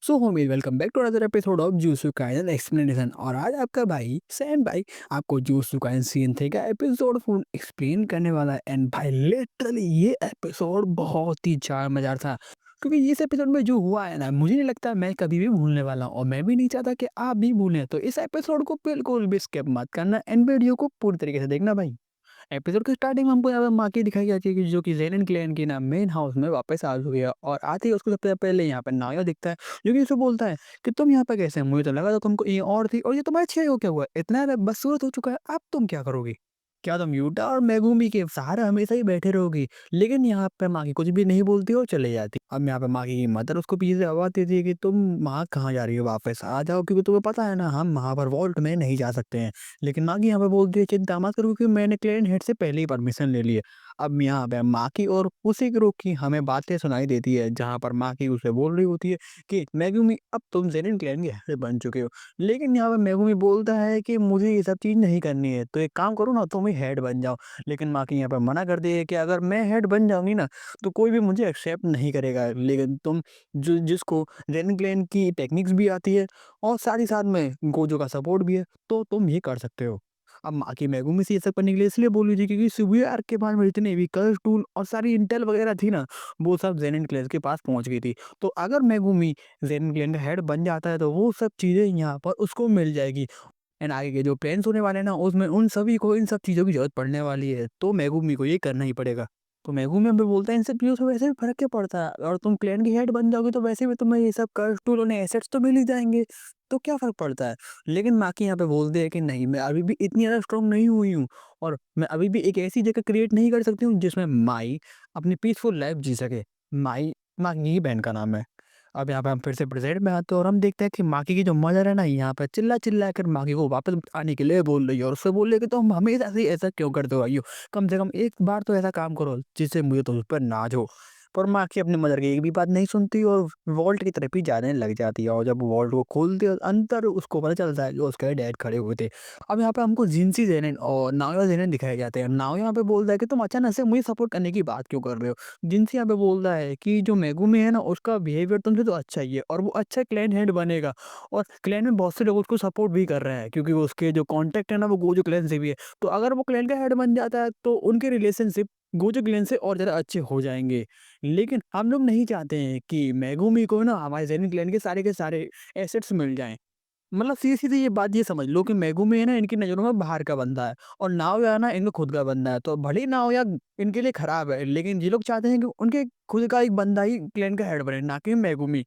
So homie welcome back to another episode of जूसु काइसन explanation. और आज आपका भाई सैन भाई आपको जूसु काइसन सीन 3 का एपिसोड 4 एक्सप्लेन करने वाला है। एंड भाई लिटरली ये एपिसोड बहुत ही ज़्यादा मज़ेदार था, क्योंकि इस एपिसोड में जो हुआ है ना, मुझे नहीं लगता मैं कभी भी भूलने वाला हूँ, और मैं भी नहीं चाहता कि आप भी भूलें। तो इस एपिसोड को बिल्कुल भी स्किप मत करना एंड वीडियो को पूरी तरीके से देखना भाई। एपिसोड के स्टार्टिंग में हमको यहाँ पे माँ की दिखाई जाती है कि जो कि ज़ेन क्लैन की ना मेन हाउस में वापस आ चुकी है, और आते ही उसको सबसे पहले यहाँ पे नाया दिखता है, जो कि उसे बोलता है कि तुम यहाँ पे कैसे? मुझे तो लगा था तुमको कहीं और थी, और ये तुम्हारे छह हो क्या हुआ? इतना बदसूरत हो चुका है, अब तुम क्या करोगी? क्या तुम यूटा और मेगुमी के सहारे हमेशा ही बैठे रहोगी? लेकिन यहाँ पे माँ की कुछ भी नहीं बोलती और चले जाती। अब यहाँ पे माँ की मदर उसको पीछे से आवाज़ देती है कि तुम वहाँ कहाँ जा रही हो? वापस आ जाओ, क्योंकि तुम्हें पता है ना हम वहाँ पर वॉल्ट में नहीं जा सकते हैं। लेकिन माँ यहाँ पे बोलती है चिंता मत करो, क्योंकि मैंने क्लेन हेड से पहले ही परमिशन ले ली है। अब यहाँ पे माँ की और उसी ग्रुप की हमें बातें सुनाई देती है, जहाँ पर माँ की उसे बोल रही होती है कि मेगुमी अब तुम जेनिन क्लैन के हेड बन चुके हो। लेकिन यहाँ पे मेगुमी बोलता है कि मुझे ये सब चीज़ नहीं करनी है, तो एक काम करो ना, तुम ही हेड बन जाओ। लेकिन माँ की यहाँ पे मना कर दी है कि अगर मैं हेड बन जाऊंगी ना, तो कोई भी मुझे एक्सेप्ट नहीं करेगा। लेकिन तुम जिसको जेनिन क्लैन की टेक्निक्स भी आती है और साथ ही साथ में गोजो का सपोर्ट भी है, तो तुम ये कर सकते हो। अब माँ की मेगुमी से ये सब करने के लिए इसलिए बोली थी, क्योंकि शिबुया आर्क के पास में जितने भी कर्स टूल और सारी इंटेल वगैरह थी ना, वो सब जेनिन क्लेन के पास पहुंच गई थी। तो अगर मेगुमी जेनिन क्लेन का हेड बन जाता है, तो वो सब चीज़ें यहाँ पर उसको मिल जाएगी। एंड आगे के जो प्लान्स होने वाले हैं ना, उसमें उन सभी को इन सब चीज़ों की ज़रूरत पड़ने वाली है, तो मेगुमी को ये करना ही पड़ेगा। तो मेगुमी हमें बोलता है इन सब चीज़ों से वैसे भी फ़र्क क्या पड़ता है, और तुम क्लैन की हेड बन जाओगे तो वैसे भी तुम्हें ये सब कर्स टूल और एसेट्स तो मिल ही जाएँगे, तो क्या फ़र्क पड़ता है? लेकिन माकी यहाँ पे बोलती है कि नहीं, मैं अभी भी इतनी ज़्यादा स्ट्रॉन्ग नहीं हुई हूँ, और मैं अभी भी एक ऐसी जगह क्रिएट नहीं कर सकती हूँ जिसमें माई अपनी पीसफुल लाइफ़ जी सके। माई माकी की बहन का नाम है। अब यहाँ पे हम फिर से प्रेज़ेंट में आते हैं और हम देखते हैं कि माकी की जो मदर है ना, यहाँ पे चिल्ला-चिल्ला कर माकी को वापस आने के लिए बोल रही है, और उससे बोल रही है कि तुम हमेशा से ऐसा क्यों करते हो भाइयों? कम से कम एक बार तो ऐसा काम करो जिससे मुझे तुम पर नाज़ हो। पर माकी अपनी मदर की एक भी बात नहीं सुनती और वॉल्ट की तरफ ही जाने लग जाती है, और जब वॉल्ट को खोलती है अंदर उसको पता चलता है जो उसके डैड खड़े हुए थे। अब यहाँ पे हमको जिनसी ज़ेनिन और नाओया ज़ेनिन दिखाए जाते हैं। नाओया यहाँ पे बोलता है कि तुम अचानक से मुझे सपोर्ट करने की बात क्यों कर रहे हो? जिनसी यहाँ पे बोलता है कि जो मेगुमी है ना, उसका बिहेवियर तुमसे तो अच्छा ही है, और वो अच्छा क्लैन हेड बनेगा, और क्लैन में बहुत से लोग उसको सपोर्ट भी कर रहे हैं, क्योंकि वो उसके जो कॉन्टेक्ट है ना, वो गोजो क्लैन से भी है। तो अगर वो क्लैन का हेड बन जाता है, तो उनके रिलेशनशिप गोजो क्लैन से और ज़्यादा अच्छे हो जाएँगे। लेकिन हम लोग नहीं चाहते हैं कि मेगुमी को ना हमारे ज़ेनिन क्लैन के सारे एसेट्स मिल जाएँ। मतलब सीधी-सीधी ये बात ये समझ लो कि मेगुमी है ना, इनकी नज़रों में बाहर का बंदा है, और नाओया है ना, इनका खुद का बंदा है। तो भले ही नाओया इनके लिए खराब है, लेकिन ये लोग चाहते हैं कि उनके खुद का एक बंदा ही क्लैन का हेड बने, ना कि मेगुमी।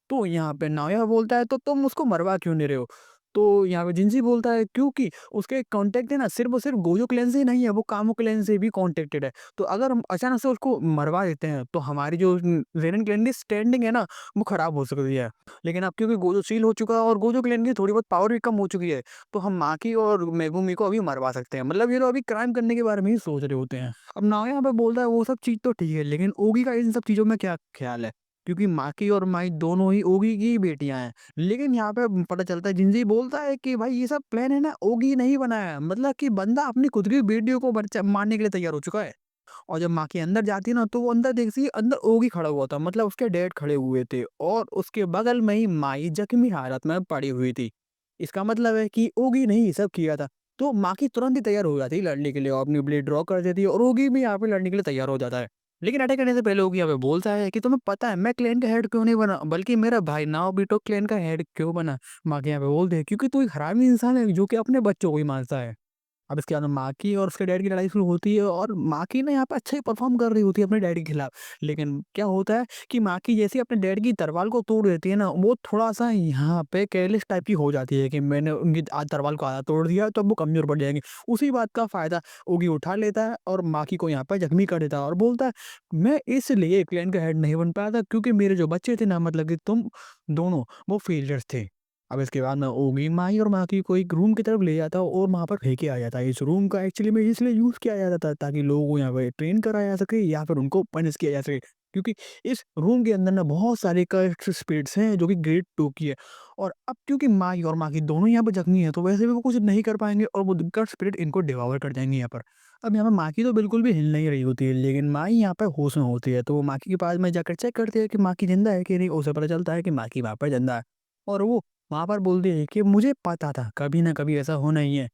तो यहाँ पे नाओया बोलता है तो तुम उसको मरवा क्यों नहीं रहे हो? तो यहाँ पे जिनसी बोलता है क्योंकि उसके कॉन्टैक्ट है ना, सिर्फ़ और सिर्फ़ गोजो क्लैन से ही नहीं है, वो कामो क्लैन से भी कॉन्टैक्टेड है। तो अगर हम अचानक से उसको मरवा देते हैं, तो हमारी जो ज़ेनिन क्लैन की स्टैंडिंग है ना, वो खराब हो सकती है। लेकिन अब क्योंकि गोजो सील हो चुका है और गोजो क्लैन की थोड़ी बहुत पावर भी कम हो चुकी है, तो हम माकी और मेगुमी को अभी मरवा सकते हैं। मतलब ये लोग अभी क्राइम करने के बारे में ही सोच रहे होते हैं। अब नाओया यहाँ पे बोलता है वो सब चीज़ तो ठीक है, लेकिन ओगी का इन सब चीज़ों में क्या ख़्याल है? क्योंकि माकी और माई दोनों ही ओगी की बेटियां हैं। लेकिन यहाँ पे पता चलता है, जिनजी बोलता है कि भाई ये सब प्लान है ना, ओगी नहीं बनाया है। मतलब कि बंदा अपनी खुद की बेटियों को मारने के लिए तैयार हो चुका है। और जब माँ के अंदर जाती है ना, तो वो अंदर देखती है, अंदर ओगी खड़ा हुआ था, मतलब उसके डैड खड़े हुए थे, और उसके बगल में ही माई जख्मी हालत में पड़ी हुई थी। इसका मतलब है कि ओगी ने ही ये सब किया था। तो माँ की तुरंत ही तैयार हो जाती है लड़ने के लिए, और अपनी ब्लेड ड्रॉ कर देती है, और ओगी भी यहाँ पे लड़ने के लिए तैयार हो जाता है। लेकिन अटैक करने से पहले ओगी यहाँ पे बोलता है कि तुम्हें पता है मैं क्लैन का हेड क्यों नहीं बना, बल्कि मेरा भाई नाओबिटो क्लैन का हेड क्यों बना? माँ के यहाँ पे बोलते हैं क्योंकि तू एक हरामी इंसान है जो कि अपने बच्चों को ही मारता है। अब इसके बाद में माकी और उसके डैड की लड़ाई शुरू होती है, और माकी ना यहाँ पे अच्छा ही परफॉर्म कर रही होती है अपने डैड के खिलाफ। लेकिन क्या होता है कि माकी जैसे ही अपने डैड की तलवार को तोड़ देती है ना, वो थोड़ा-सा यहाँ पे केयरलेस टाइप की हो जाती है कि मैंने उनकी तलवार को आधा तोड़ दिया, तो अब वो कमज़ोर पड़ जाएँगे। उसी बात का फ़ायदा ओगी उठा लेता है, और माकी को यहाँ पे ज़ख्मी कर देता है, और बोलता है, "मैं इसलिए क्लैन का हेड नहीं बन पाया था, क्योंकि मेरे जो बच्चे थे ना, मतलब कि तुम दोनों, वो फेलियर्स थे।" अब इसके बाद में ओगी माही और माकी को एक रूम की तरफ ले जाता है, और वहाँ पर फेंके आ जाता है। इस रूम का एक्चुअली में इसलिए यूज़ किया जाता था ताकि लोगों को यहाँ पे ट्रेन कराया जा सके, या फिर उनको पनिश किया जा सके। क्योंकि इस रूम के अंदर ना बहुत सारे कर्स्ड स्पिरिट्स हैं जो कि ग्रेड 2 की है, और अब क्योंकि माही और माकी दोनों यहाँ पे जख्मी हैं, तो वैसे भी वो कुछ नहीं कर पाएँगे, और वो कर्स्ड स्पिरिट इनको डिवॉर कर जाएँगे यहाँ पर। अब यहाँ पे माकी तो बिल्कुल भी हिल नहीं रही होती है, लेकिन माही यहाँ पे होश में होती है। तो वो माकी के पास में जाकर चेक करती है कि माकी ज़िंदा है कि नहीं। उसे पता चलता है कि माकी वहाँ पर ज़िंदा है, और वो वहाँ पर बोलती है कि मुझे पता था कभी ना कभी ऐसा होना ही है।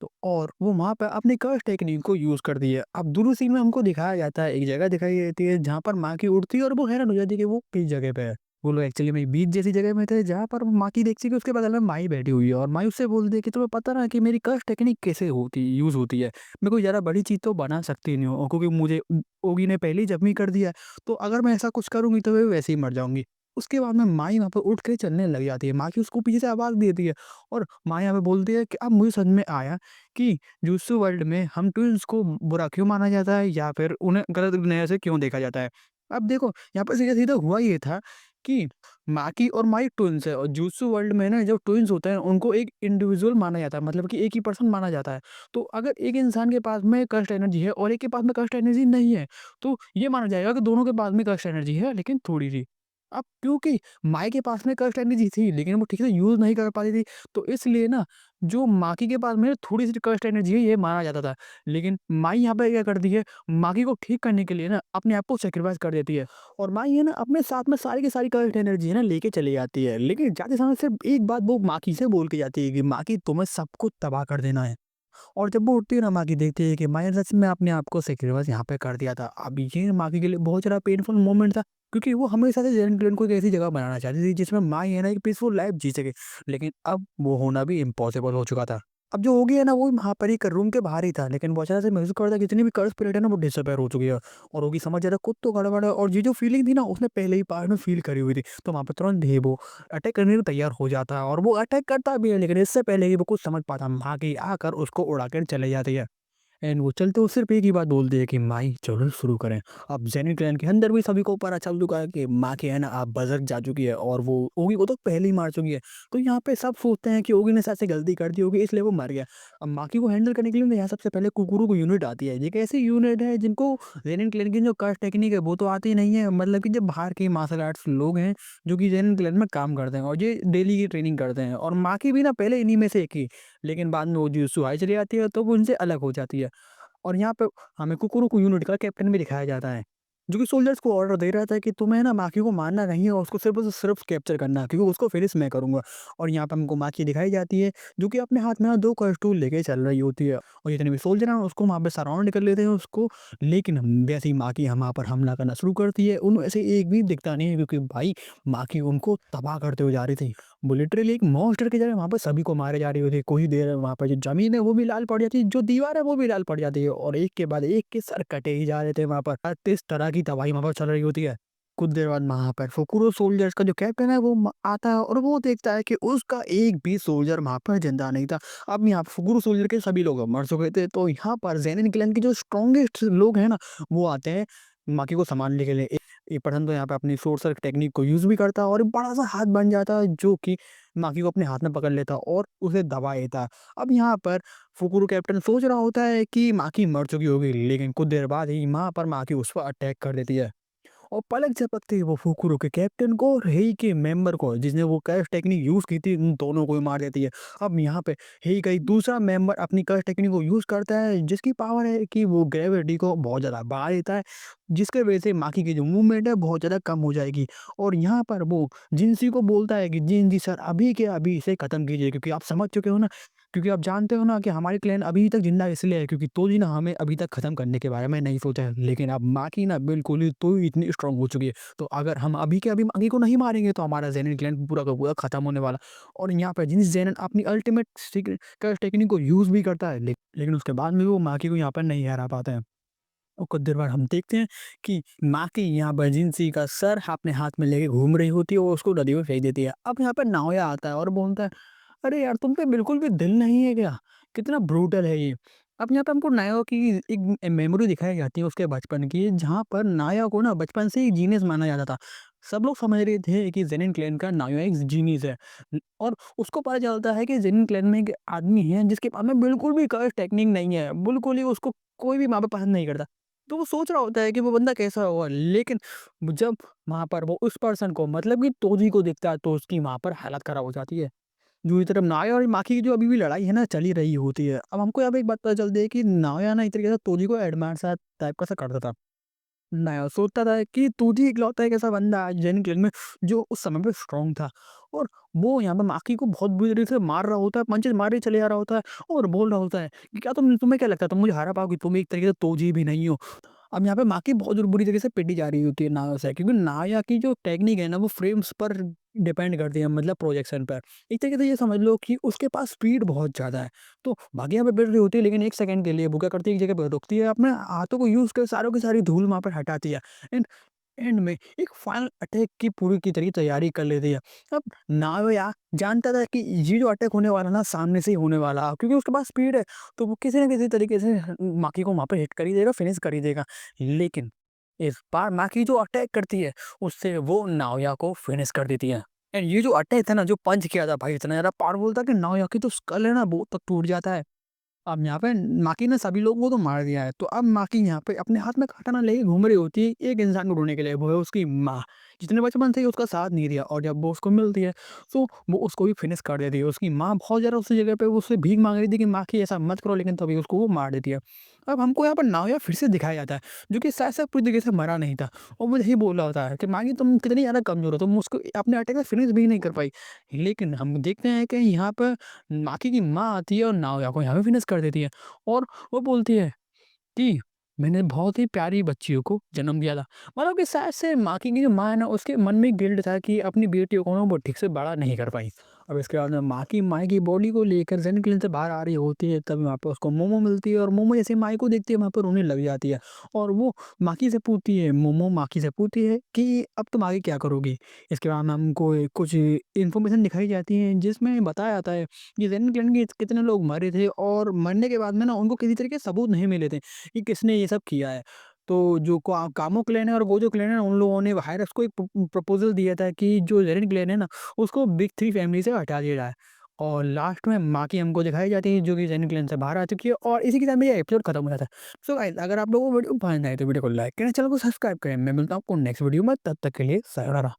तो और वो वहाँ पे अपनी कर्स टेक्निक को यूज़ करती है। अब दूसरी सीन में हमको दिखाया जाता है, एक जगह दिखाई देती है जहाँ पर माकी उड़ती है, और वो हैरान हो जाती है कि वो किस जगह पे है। वो लोग एक्चुअली में बीच जैसी जगह में थे, जहाँ पर माकी देखती है कि उसके बगल में माई बैठी हुई है, और माई उससे बोलती है कि तुम्हें पता ना कि मेरी कर्स टेक्निक कैसे होती यूज़ होती है। मैं कोई ज़्यादा बड़ी चीज़ तो बना सकती नहीं हूँ, क्योंकि मुझे ओगी ने पहले ही ज़ख्मी कर दिया है, तो अगर मैं ऐसा कुछ करूँगी तो मैं वैसे ही मर जाऊँगी। उसके बाद में माई वहाँ पर उठ के चलने लग जाती है। माकी उसको पीछे से आवाज़ देती है, और माँ यहाँ पे बोलती है कि अब मुझे समझ में आया कि जुत्सु वर्ल्ड में हम ट्विन्स को बुरा क्यों माना जाता है, या फिर उन्हें गलत नज़र से क्यों देखा जाता है। अब देखो, यहाँ पे सीधा-सीधा हुआ ये था कि माकी और माई ट्विन्स है, और जुत्सु वर्ल्ड में ना जो ट्विन्स होते हैं उनको एक इंडिविजुअल माना जाता है, मतलब कि एक ही पर्सन माना जाता है। तो अगर एक इंसान के पास में कस्ट एनर्जी है और एक के पास में कस्ट एनर्जी नहीं है, तो ये माना जाएगा कि दोनों के पास में कस्ट एनर्जी है, लेकिन थोड़ी-सी। अब क्योंकि माई के पास में कस्ट एनर्जी थी, लेकिन वो ठीक से यूज़ नहीं कर पाती थी, तो इसलिए ना जो माकी के पास में थोड़ी-सी कस्ट एनर्जी है, ये माना जाता था। लेकिन माई यहाँ पे क्या करती है, माकी को ठीक करने के लिए ना अपने आप को सैक्रिफाइस कर देती है, और माई है ना अपने साथ में सारी की सारी कस्ट एनर्जी है ना लेके चली जाती है। लेकिन जाते समय सिर्फ एक बात वो माकी से बोल के जाती है कि माकी, तुम्हें सब कुछ तबाह कर देना है। और जब वो उठती है ना, माकी देखती है कि मैंने सच में अपने आप को सैक्रिफाइस यहाँ पे कर दिया था। अब ये माकी के लिए बहुत ज़्यादा पेनफुल मोमेंट था, क्योंकि वो हमेशा से जेन ग्लेन को एक ऐसी जगह बनाना चाहती थी जिसमें माई है ना एक पीसफुल लाइफ जी सके। लेकिन अब वो होना भी इम्पॉसिबल हो चुका था। अब जो होगी है ना, वो वहाँ पर एक रूम के बाहर ही था, लेकिन वो अचानक से महसूस करता है कि जितनी भी कर्स प्लेट है ना वो डिसअपियर हो चुकी है। और होगी समझ जाता है कुछ तो गड़बड़ है, और ये जो फीलिंग थी ना उसने पहले ही पार्ट में फील करी हुई थी। तो वहाँ पे तुरंत ही वो अटैक करने को तैयार हो जाता है, और वो अटैक करता भी है, लेकिन इससे पहले कि वो कुछ समझ पाता, माँ आकर उसको उड़ा कर चले जाती है। एंड वो चलते हुए सिर्फ एक ही बात बोलती है कि माई चलो शुरू करें। अब जेनिक क्लैन के अंदर भी सभी को पता चल चुका है कि माँ की है ना आप बजर्क जा चुकी है, और वो ओगी को तो पहले ही मार चुकी है। तो यहाँ पे सब सोचते हैं कि ओगी ने शायद से गलती कर दी होगी, इसलिए वो मर गया। अब माकी को हैंडल करने के लिए ना यहाँ सबसे पहले कुकुरू को यूनिट आती है। ये एक ऐसी यूनिट है जिनको जेनिक क्लैन की जो कास्ट टेक्निक है वो तो आती नहीं है, मतलब कि जब बाहर के मार्शल आर्ट्स लोग हैं जो कि जेनिक क्लैन में काम करते हैं, और ये डेली की ट्रेनिंग करते हैं। और माकी भी ना पहले इन्हीं में से एक ही, लेकिन बाद में वो जुत्सु हाई चली जाती है तो वो उनसे अलग हो जाती है। और यहाँ पे हमें कुकुरुकु यूनिट का कैप्टन भी दिखाया जाता है, जो कि सोल्जर्स को ऑर्डर दे रहा था कि तुम्हें ना माकी को मारना नहीं है, और उसको सिर्फ और सिर्फ कैप्चर करना है, क्योंकि उसको फिनिश मैं करूँगा। और यहाँ पे हमको माकी दिखाई जाती है, जो कि अपने हाथ में ना 2 कस्टूल लेके चल रही होती है, और जितने भी सोल्जर हैं उसको वहाँ पे सराउंड कर लेते हैं उसको। लेकिन वैसे ही माकी वहाँ पर हमला करना शुरू करती है, उनमें से एक भी दिखता नहीं है, क्योंकि भाई माकी उनको तबाह करते हुए जा रही थी। वो लिटरली एक मॉन्स्टर की तरह वहाँ पे सभी को मारे जा रही होती है। कुछ ही देर वहाँ पे जो ज़मीन है वो भी लाल पड़ जाती है, जो दीवार है वो भी लाल पड़ जाती है, और एक के बाद एक के सर कटे ही जा रहे थे वहाँ पर। इस तरह की तबाही वहाँ पर चल रही होती है। कुछ देर बाद वहाँ पर फुकुरो सोल्जर्स का जो कैप्टन है वो आता है, और वो देखता है कि उसका एक भी सोल्जर वहाँ पर जिंदा नहीं था। अब यहाँ फुकुरो सोल्जर के सभी लोग मर चुके थे। तो यहाँ पर जेनिन क्लैन के जो स्ट्रॉन्गेस्ट लोग हैं ना, वो आते हैं माकी को संभालने के लिए। ये पर्सन तो यहाँ पे अपनी सोर्सर टेक्निक को यूज़ भी करता है, और एक बड़ा-सा हाथ बन जाता है, जो कि माकी को अपने हाथ में पकड़ लेता है और उसे दबा देता है। अब यहाँ पर फुकुरो कैप्टन सोच रहा होता है कि माकी मर चुकी होगी, लेकिन कुछ देर बाद ही वहाँ पर माकी उस पर अटैक कर देती है। और पलक झपकते ही वो फुकुरो के कैप्टन को और हेई के मेंबर को, जिसने वो कर्स टेक्निक यूज़ की थी, उन दोनों को ही मार देती है। अब यहाँ पे हेई का एक दूसरा मेंबर अपनी कर्स टेक्निक को यूज़ करता है, जिसकी पावर है कि वो ग्रेविटी को बहुत ज़्यादा बढ़ा देता है, जिसके वजह से माकी की जो मूवमेंट है बहुत ज़्यादा कम हो जाएगी। और यहाँ पर वो जिनसी को बोलता है कि जिनसी सर अभी के अभी इसे ख़त्म कीजिए, क्योंकि आप समझ चुके हो ना, क्योंकि आप जानते हो ना कि हमारी क्लैन अभी तक ज़िंदा इसलिए है क्योंकि तोजी ना हमें अभी तक ख़त्म करने के बारे में नहीं सोचा है। लेकिन अब माकी ना बिल्कुल ही तो इतनी स्ट्रॉन्ग हो चुकी है। तो अगर हम अभी के अभी माकी को नहीं मारेंगे तो हमारा ज़ेनिन क्लैन पूरा का पूरा ख़त्म होने वाला। और यहाँ पे जिनिस ज़ेनिन अपनी अल्टीमेट सीक्रेट कर्स टेक्निक को यूज़ भी करता है, लेकिन उसके बाद में वो माकी को यहाँ पर नहीं हरा पाते हैं। और कुछ देर बाद हम देखते हैं कि माकी यहाँ पर जिनसी का सर अपने हाथ में लेके घूम रही होती है, और उसको नदी में फेंक देती है। अब यहाँ पे नाओया आता है और बोलता है, अरे यार तुम पे बिल्कुल भी दिल नहीं है क्या? कितना ब्रूटल है ये। अब यहाँ पे हमको नाया की एक मेमोरी दिखाई जाती है उसके बचपन की, जहाँ पर नाया को ना बचपन से ही जीनियस माना जाता था। सब लोग समझ रहे थे कि जेनिन क्लैन का नाया एक जीनियस है। और उसको पता चलता है कि जेनिन क्लैन में एक आदमी है जिसके पास में बिल्कुल भी कर्स टेक्निक नहीं है। बिल्कुल ही उसको कोई भी वहाँ पे पसंद नहीं करता। तो वो सोच रहा होता है कि वो बंदा कैसा होगा, लेकिन जब वहाँ पर वो उस पर्सन को मतलब कि तोजी को दिखता है, तो उसकी वहाँ पर हालत खराब हो जाती है। दूसरी तरफ नाया और माकी की जो अभी भी लड़ाई है ना चल ही रही होती है। अब हमको यहाँ पे एक बात पता चलती है कि नाया ना एक तरीके से तोजी को एडमायर सा टाइप का सा करता था। नाया सोचता था कि तूती इकलौता एक ऐसा बंदा है जैन क्लन में जो उस समय पे स्ट्रॉन्ग था, और वो यहाँ पे माकी को बहुत बुरी तरीके से मार रहा होता है, पंचेस मारे चले जा रहा होता है और बोल रहा होता है कि क्या तुम्हें क्या लगता है तुम मुझे हरा पाओगे, तुम एक तरीके से तोजी भी नहीं हो। अब यहाँ पे माकी बहुत बुरी तरीके से पिटी जा रही होती है नाया से, क्योंकि नाया की जो टेक्निक है ना वो फ्रेम्स पर डिपेंड करती है, मतलब प्रोजेक्शन पर। एक तरीके से ये समझ लो कि उसके पास स्पीड बहुत ज़्यादा है। तो बाकी यहाँ पे बढ़ रही होती है, लेकिन 1 सेकंड के लिए वो क्या करती है, एक जगह पे रुकती है, अपने हाथों को यूज़ कर सारों की सारी धूल वहाँ पर हटाती है। एंड एंड में एक फाइनल अटैक की पूरी की तरी तैयारी कर लेती है। अब नायोया जानता था कि ये जो अटैक होने वाला ना सामने से ही होने वाला, क्योंकि उसके पास स्पीड है, तो वो किसी न किसी तरीके से माकी को वहाँ पे हिट कर ही देगा, फिनिश कर ही देगा। लेकिन इस बार माकी जो अटैक करती है, उससे वो नाओया को फिनिश कर देती है। एंड ये जो अटैक था ना, जो पंच किया था भाई, इतना ज़्यादा पावरफुल था कि नाओया की तो स्कल है ना वो तक टूट जाता है। अब यहाँ पे माकी ने सभी लोगों को तो मार दिया है, तो अब माकी यहाँ पे अपने हाथ में काटाना लेके घूम रही होती है एक इंसान को ढूँढने के लिए, वो है उसकी माँ, जिसने बचपन से ही उसका साथ नहीं दिया, और जब वो उसको मिलती है, तो वो उसको भी फिनिश कर देती है। उसकी माँ बहुत ज़्यादा उसी जगह पे उससे भीख माँग रही थी कि माँ की ऐसा मत करो, लेकिन तभी उसको वो मार देती है। अब हमको यहाँ पर नाओया फिर से दिखाया जाता है, जो कि शायद से पूरी तरीके से मरा नहीं था, और वो यही बोल रहा होता है कि माँ तुम कितनी ज़्यादा कमज़ोर हो, तुम उसको अपने अटैक में फिनिश भी नहीं कर पाई। लेकिन हम देखते हैं कि यहाँ पर माकी की माँ आती है और नाओया को यहाँ पे फिनिश कर देती है। और वो बोलती है कि मैंने बहुत ही प्यारी बच्चियों को जन्म दिया था। मतलब कि शायद से माकी की जो माँ है ना, उसके मन में गिल्ट था कि अपनी बेटियों को ना वो ठीक से बड़ा नहीं कर पाई। अब इसके बाद में माँ की बॉडी को लेकर ज़ेन क्लिन से बाहर आ रही होती है, तभी वहाँ पे उसको मोमो मिलती है, और मोमो जैसे माई को देखती है वहाँ पर रोने लग जाती है। और वो माकी से पूछती है कि अब तुम आगे क्या करोगी? इसके बाद में हमको कुछ इन्फॉर्मेशन दिखाई जाती है, जिसमें बताया जाता है कि ज़ेन क्लिन के कितने लोग मरे थे, और मरने के बाद में ना उनको किसी तरीके के सबूत नहीं मिले थे कि किसने ये सब किया है। तो जो कामो क्लैन है और गोजो क्लैन है, उन लोगों ने हायरस को एक प्रपोज़ल दिया था कि जो ज़ेरेन क्लैन है ना, उसको बिग 3 फैमिली से हटा दिया जाए। और लास्ट में माकी हमको दिखाई जाती है, जो कि ज़ेरेन क्लैन से बाहर आ चुकी है, और इसी के साथ में ये एपिसोड खत्म हो जाता है। सो गाइस, अगर आप लोगों को वीडियो पसंद आए तो वीडियो को लाइक करें, चैनल को सब्सक्राइब करें। मैं मिलता हूँ आपको नेक्स्ट वीडियो में, तब तक के लिए सायोनारा।